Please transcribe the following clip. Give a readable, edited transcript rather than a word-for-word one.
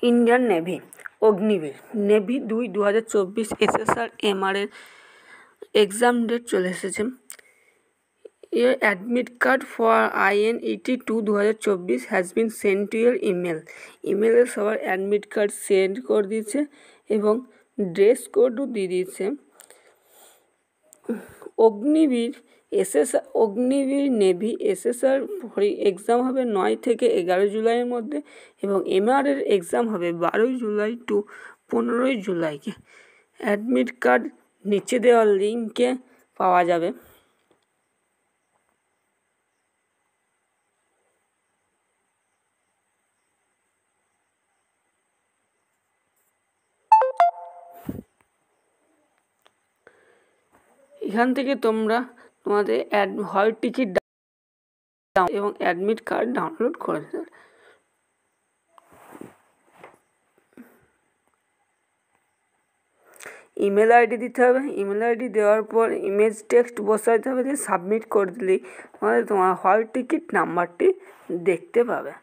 Indian navy, Agniveer navy 2/2024 SSR MR এর exam date চলে এসেছে। Your admit card for INET 2024 has been sent to your email. ইমেলে সবার admit card send করে দিয়েছে এবং ড্রেস কোডও দিয়ে দিয়েছে। অগ্নিবীর নেভি SSR এক্সাম হবে 9 থেকে 11 জুলাইয়ের মধ্যে এবং MR এর এক্সাম হবে 12 জুলাই টু 15 জুলাইকে। অ্যাডমিট কার্ড নিচে দেওয়া লিঙ্কে পাওয়া যাবে। এখান থেকে তোমরা তোমাদের হল টিকিট এবং অ্যাডমিট কার্ড ডাউনলোড করে দেবে। ইমেল আইডি দিতে হবে। ইমেল আইডি দেওয়ার পর ইমেজ টেক্সট বসাতে হবে, দিয়ে সাবমিট করে দিলেই তোমার হল টিকিট নাম্বারটি দেখতে পাবে।